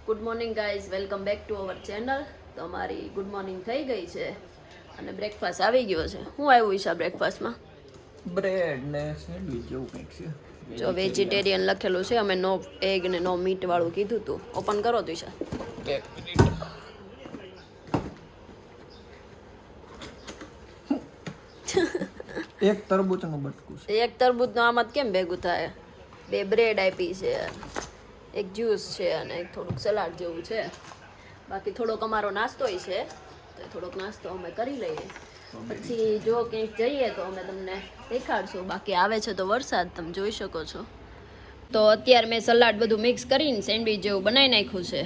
Good morning guys, welcome back to our channel. તો અમારી good morning થઈ ગઈ છે અને બ્રેકફાસ્ટ આવી ગયો છે. શું આવ્યું ઈશા બ્રેકફાસ્ટમાં? બ્રેડ ને સેન્ડવિચ જેવું કંઈક છે. જો વેજીટેરિયન લખેલું છે, અમે નો એગ ને નો મીટ વાળું કીધું હતું. ઓપન કરો તો ઈશા. એક મિનિટ. એક તરબૂચનું બટકું છે. એક તરબૂચનું આમાં કેમ ભેગું થાય? બે બ્રેડ આપી છે, એક જ્યુસ છે અને એક થોડુંક સલાડ જેવું છે. બાકી થોડોક અમારો નાસ્તોય છે, તો થોડોક નાસ્તો અમે કરી લઈએ. પછી જો ક્યાંક જઈએ તો અમે તમને દેખાડશું. બાકી આવે છે તો વરસાદ, તમે જોઈ શકો છો. તો અત્યારે મેં સલાડ બધું મિક્સ કરીને સેન્ડવિચ જેવું બનાવી નાખ્યું છે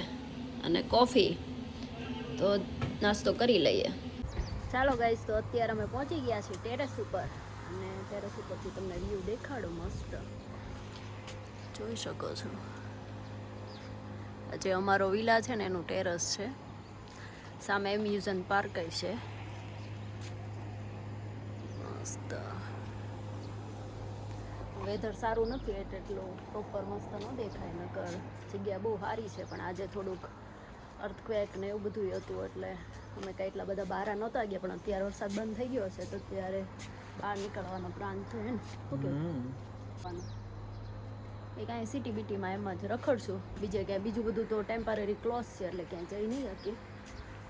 અને કોફી. તો નાસ્તો કરી લઈએ. ચાલો ગાઈસ, તો અત્યારે અમે પહોંચી ગયા છીએ ટેરેસ ઉપર અને ટેરેસ ઉપરથી તમને વ્યૂ દેખાડો. મસ્ત જોઈ શકો છો. જે અમારો વિલા છે ને એનું ટેરેસ છે. સામે એમ્યુઝન પાર્ક છે. મસ્ત વેધર સારું નથી એટલે એટલું પ્રોપર મસ્ત ન દેખાય. નકર જગ્યા બહુ સારી છે, પણ આજે થોડુંક અર્થક્વેક ને એવું બધું હતું એટલે અમે કંઈ એટલા બધા બહાર નહોતા ગયા. પણ અત્યારે વરસાદ બંધ થઈ ગયો છે તો ત્યારે બહાર નીકળવાનો પ્લાન છે ને. ઓકે, એ કાંઈ સિટી બીટીમાં એમ જ રખડશું. બીજે ક્યાંય બીજું બધું તો ટેમ્પરરી ક્લોઝ છે એટલે ક્યાંય જઈ નહીં શકીએ.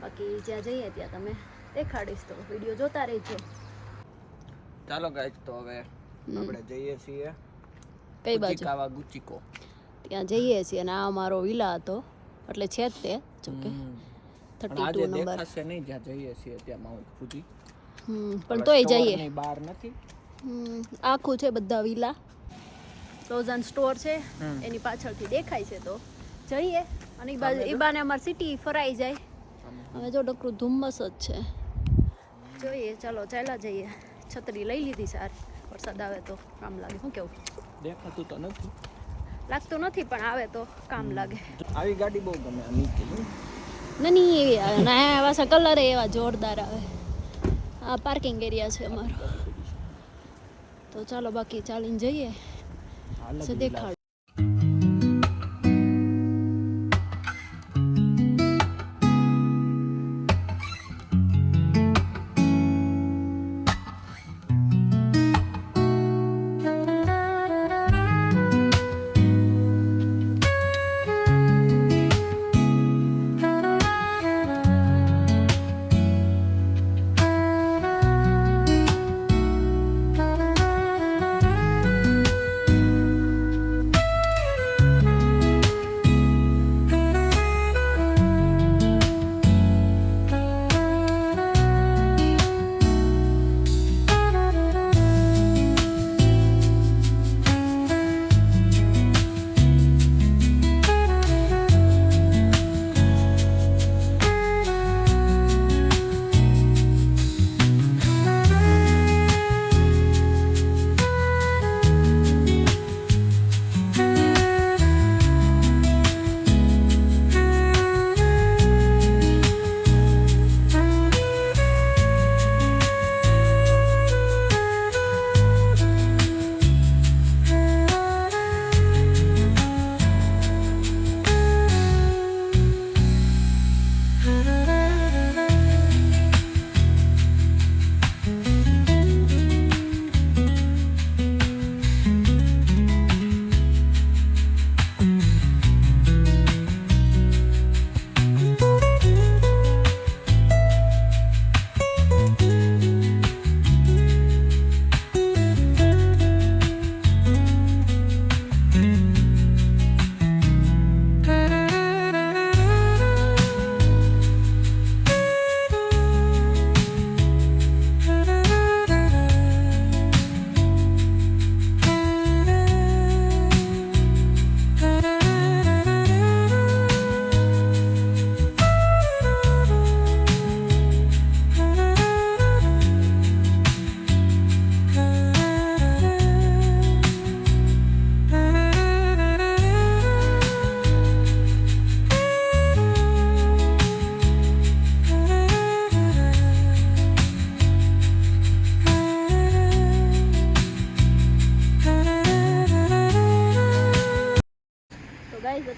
બાકી જ્યાં જઈએ ત્યાં તમે દેખાડીશ, તો વિડીયો જોતા રહેજો. ચાલો ગાઈસ, તો હવે આપણે જઈએ છીએ કઈ બાજુ? કાવાગુચીકો. ત્યાં જઈએ છીએ અને આ અમારો વિલા હતો એટલે છે જ તે. જોકે 32 નંબર દેખાશે નહીં જ્યાં જઈએ છીએ ત્યાં માઉન્ટ ફુજી. પણ તોય જઈએ. બહાર નથી, આખું છે બધા વિલા. રોઝન સ્ટોર છે એની પાછળથી દેખાય છે, તો જઈએ. અને એ બાને અમારી સિટી ફરાઈ જાય. હવે જો ડકરું ધુમ્મસ જ છે. જોઈએ, ચાલો ચાલ્યા જઈએ. છત્રી લઈ લીધી સાર, વરસાદ આવે તો કામ લાગે. શું કેવું? દેખાતું તો નથી, લાગતું નથી પણ આવે તો કામ લાગે. આવી ગાડી બહુ ગમે. આ નીચે નાની એવી આવે ને આ પાછા કલર એવા જોરદાર આવે. આ પાર્કિંગ એરિયા છે અમારો. તો ચાલો બાકી ચાલીને જઈએ. દેખાડ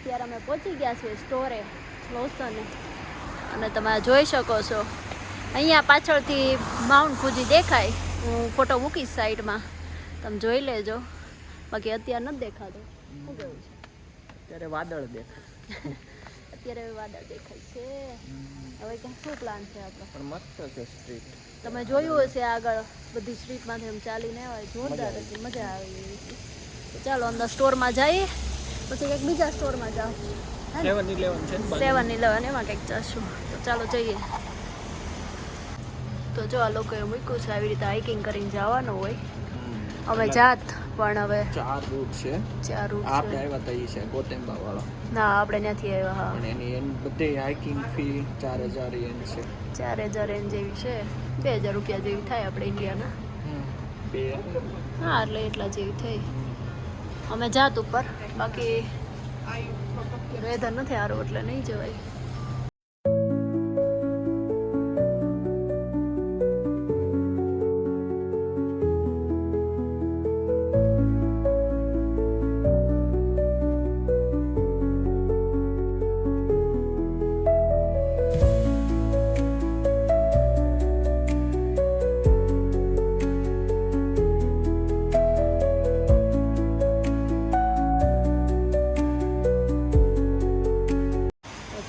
અત્યારે અમે પહોંચી ગયા છીએ સ્ટોરે લોસને, અને તમે જોઈ શકો છો અહીંયા પાછળથી માઉન્ટ ફુજી દેખાય. હું ફોટો મૂકીશ સાઈડમાં, તમે જોઈ લેજો. બાકી અત્યારે નથી દેખાતો. શું કેવું છે? અત્યારે વાદળ દેખાય. અત્યારે વાદળ દેખાય છે. હવે ક્યાં શું પ્લાન છે આપણો? પણ મસ્ત છે સ્ટ્રીટ. તમે જોયું હશે આગળ બધી સ્ટ્રીટમાંથી એમ ચાલીને આવે, જોરદાર હતી, મજા આવે એવી હતી. તો ચાલો અંદર સ્ટોરમાં જઈએ, પછી કંઈક બીજા સ્ટોરમાં જાઓ. 7-11 છે ને બાજુ. 7-11 એમાં કંઈક જશું. તો ચાલો જઈએ. તો જો આ લોકોએ મૂક્યું છે આવી રીતે હાઇકિંગ કરીને જવાનું હોય. અમે જાત પણ હવે 4 રૂટ છે. 4 રૂટ આપણે છે. આવ્યા તા ઈ છે ગોતેમ્બા વાળો. ના આપણે ત્યાંથી આવ્યા. હા, અને એની બધી હાઇકિંગ ફી 4000 yen છે. 4000 એન જેવી છે. 2000 રૂપિયા જેવી થાય આપણે ઇન્ડિયાના. બે હા, એટલે એટલા જેવી થઈ. અમે જાત ઉપર, બાકી વેધર નથી સારું એટલે નહીં જવાય.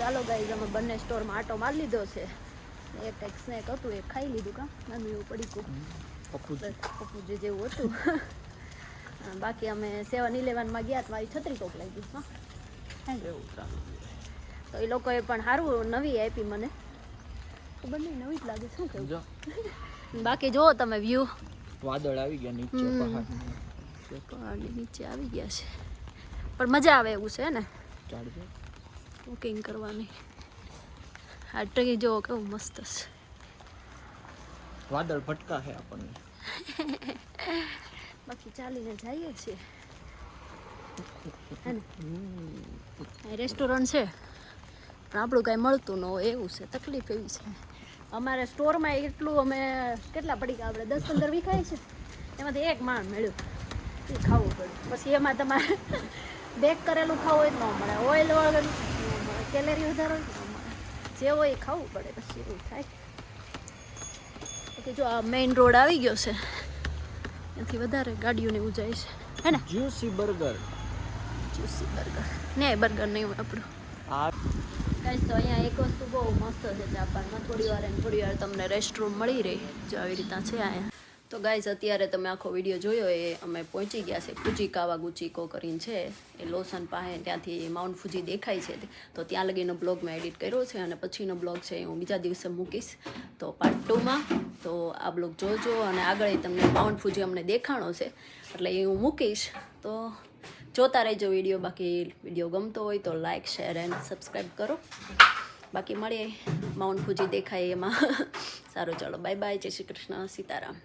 ચાલો ગાઈઝ, અમે બંને સ્ટોરમાં આટો મારી લીધો છે. એક કંઈક સ્નેક હતું, એક ખાઈ લીધું. કાં નાનું એવું પડીકું પપ્પુજી જેવું હતું. બાકી અમે 7-11માં ગયા તો મારી છત્રી કોક લઈ ગઈ. હા, એવું તો એ લોકોએ પણ સારું નવી આપી મને. ખબર નહીં, નવી જ લાગે. શું કેવું? જો બાકી જુઓ તમે વ્યૂ, વાદળ આવી ગયા નીચે પહાડની. પહાડની નીચે આવી ગયા છે. પણ મજા આવે એવું છે ને ચાલજો. બુકિંગ કરવાની. આ ટ્રી જો કેવું મસ્ત છે. વાદળ ભટકા છે આપણને. બાકી ચાલીને જઈએ છીએ. રેસ્ટોરન્ટ છે પણ આપણું કાંઈ મળતું ન હોય એવું છે. તકલીફ એવી છે. અમારે સ્ટોરમાં એટલું અમે કેટલા પડીકા આપણે 10-15 વિખાય છે, એમાંથી એક માણ મળ્યું. એ ખાવું પડે. પછી એમાં તમારે બેક કરેલું ખાવું હોય તો ન મળે, ઓઇલ વગર કેલેરી વધારે હોય તો ન મળે. જે હોય એ ખાવું પડે. પછી એવું થાય. બાકી જો આ મેઇન રોડ આવી ગયો છે, ત્યાંથી વધારે ગાડીઓને એવું જાય છે. હે ને? Juicy burger. Juicy burger. નહીં, બર્ગર નહીં હોય આપણું. આ ગાઈસ, તો અહીંયા એક વસ્તુ બહુ મસ્ત છે જાપાનમાં. થોડી વાર તમને રેસ્ટરૂમ મળી રહી, જો આવી રીતના છે અહીંયા. તો ગાઈઝ, અત્યારે તમે આખો વિડીયો જોયો એ અમે પહોંચી ગયા છે ફુજીકાવાગુચીકો કરીને છે એ લોસન પાસે. ત્યાંથી માઉન્ટ ફુજી દેખાય છે. તો ત્યાં લગીનો બ્લોગ મેં એડિટ કર્યો છે, અને પછીનો બ્લોગ છે એ હું બીજા દિવસે મૂકીશ, તો પાર્ટ 2માં. તો આ બ્લોગ જોજો, અને આગળ તમને માઉન્ટ ફુજી અમને દેખાણો છે એટલે એ હું મૂકીશ. તો જોતા રહેજો વિડીયો. બાકી વિડીયો ગમતો હોય તો લાઇક, શેર એન્ડ સબસ્ક્રાઈબ કરો. બાકી મળીએ માઉન્ટ ફુજી દેખાય એમાં. સારું, ચાલો, બાય બાય. જય શ્રી કૃષ્ણ, સીતારામ.